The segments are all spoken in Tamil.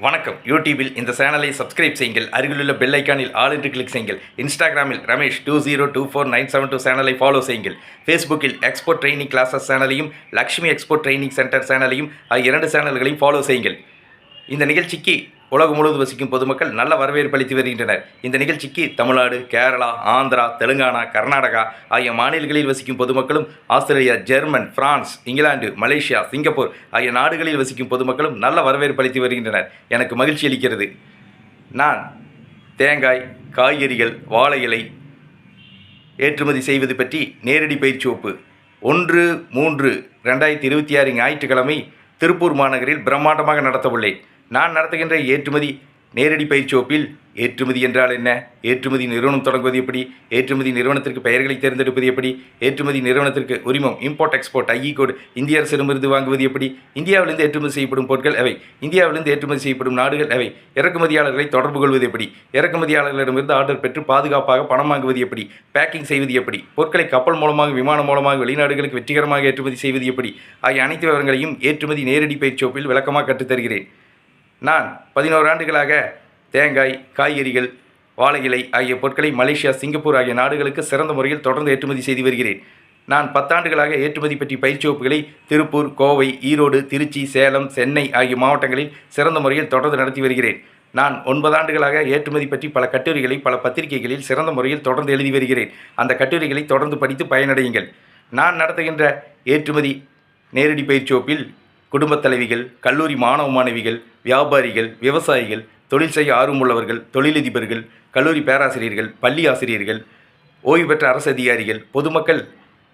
வணக்கம். யூடியூபில் இந்த சேனலை சப்ஸ்கிரைப் செய்யுங்கள். அருகிலுள்ள பெல் ஐக்கானில் ஆல் என்று கிளிக் செய்யுங்கள். இன்ஸ்டாகிராமில் ரமேஷ் 202497 சேனலை ஃபாலோ செய்யுங்கள். ஃபேஸ்புக்கில் எக்ஸ்போர்ட் ட்ரைனிங் கிளாஸஸ் சேனலையும் லக்ஷ்மி எக்ஸ்போர்ட் ட்ரைனிங் சென்டர் சேனலையும் ஆகிய 2 சேனல்களையும் ஃபாலோ செய்யுங்கள். இந்த நிகழ்ச்சிக்கு உலகம் முழுவதும் வசிக்கும் பொதுமக்கள் நல்ல வரவேற்பு அளித்து வருகின்றனர். இந்த நிகழ்ச்சிக்கு தமிழ்நாடு, கேரளா, ஆந்திரா, தெலுங்கானா, கர்நாடகா ஆகிய மாநிலங்களில் வசிக்கும் பொதுமக்களும், Australia, German, France, England, Malaysia, Singapore ஆகிய நாடுகளில் வசிக்கும் பொதுமக்களும் நல்ல வரவேற்பு அளித்து வருகின்றனர். எனக்கு மகிழ்ச்சி அளிக்கிறது. நான் தேங்காய், காய்கறிகள், வாழை இலை ஏற்றுமதி செய்வது பற்றி நேரடி பயிற்சி வகுப்பு 1/3/2026 ஞாயிற்றுக்கிழமை திருப்பூர் மாநகரில் பிரம்மாண்டமாக நடத்தவுள்ளேன். நான் நடத்துகின்ற ஏற்றுமதி நேரடி பயிற்சி வகுப்பில் ஏற்றுமதி என்றால் என்ன, ஏற்றுமதி நிறுவனம் தொடங்குவது எப்படி, ஏற்றுமதி நிறுவனத்திற்கு பெயர்களை தேர்ந்தெடுப்பது எப்படி, ஏற்றுமதி நிறுவனத்திற்கு உரிமம் இம்போர்ட் எக்ஸ்போர்ட் ஐஇ கோடு இந்திய அரசிடமிருந்து வாங்குவது எப்படி, இந்தியாவிலிருந்து ஏற்றுமதி செய்யப்படும் பொருட்கள் எவை, இந்தியாவிலிருந்து ஏற்றுமதி செய்யப்படும் நாடுகள் எவை, இறக்குமதியாளர்களை தொடர்பு கொள்வது எப்படி, இறக்குமதியாளர்களிடமிருந்து ஆர்டர் பெற்று பாதுகாப்பாக பணம் வாங்குவது எப்படி, பேக்கிங் செய்வது எப்படி, பொருட்களை கப்பல் மூலமாக, விமானம் மூலமாக வெளிநாடுகளுக்கு வெற்றிகரமாக ஏற்றுமதி செய்வது எப்படி ஆகிய அனைத்து விவரங்களையும் ஏற்றுமதி நேரடி பயிற்சி வகுப்பில் விளக்கமாக கற்றுத்தருகிறேன். நான் 11 ஆண்டுகளாக தேங்காய், காய்கறிகள், வாழை இலை ஆகிய பொருட்களை மலேசியா, சிங்கப்பூர் ஆகிய நாடுகளுக்கு சிறந்த முறையில் தொடர்ந்து ஏற்றுமதி செய்து வருகிறேன். நான் 10 ஆண்டுகளாக ஏற்றுமதி பற்றி பயிற்சி வகுப்புகளை திருப்பூர், கோவை, ஈரோடு, திருச்சி, சேலம், சென்னை ஆகிய மாவட்டங்களில் சிறந்த முறையில் தொடர்ந்து நடத்தி வருகிறேன். நான் 9 ஆண்டுகளாக ஏற்றுமதி பற்றி பல கட்டுரைகளை பல பத்திரிகைகளில் சிறந்த முறையில் தொடர்ந்து எழுதி வருகிறேன். அந்த கட்டுரைகளை தொடர்ந்து படித்து பயனடையுங்கள். நான் நடத்துகின்ற ஏற்றுமதி நேரடி பயிற்சி வகுப்பில் குடும்பத் தலைவிகள், கல்லூரி மாணவ மாணவிகள், வியாபாரிகள், விவசாயிகள், தொழில் செய்ய ஆர்வமுள்ளவர்கள், தொழிலதிபர்கள், கல்லூரி பேராசிரியர்கள், பள்ளி ஆசிரியர்கள், ஓய்வு பெற்ற அரசு அதிகாரிகள், பொதுமக்கள்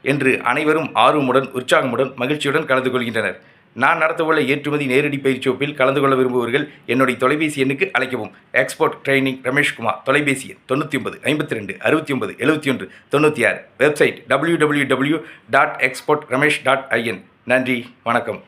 என்று அனைவரும் ஆர்வமுடன், உற்சாகமுடன், மகிழ்ச்சியுடன் கலந்து கொள்கின்றனர். நான் நடத்தவுள்ள ஏற்றுமதி நேரடி பயிற்சி வகுப்பில் கலந்து கொள்ள விரும்புபவர்கள் என்னுடைய தொலைபேசி எண்ணுக்கு அழைக்கவும். Export training Rameshkumar. தொலைபேசி எண் 99 52 69 71 96. Website www.exportramesh.in. நன்றி, வணக்கம்.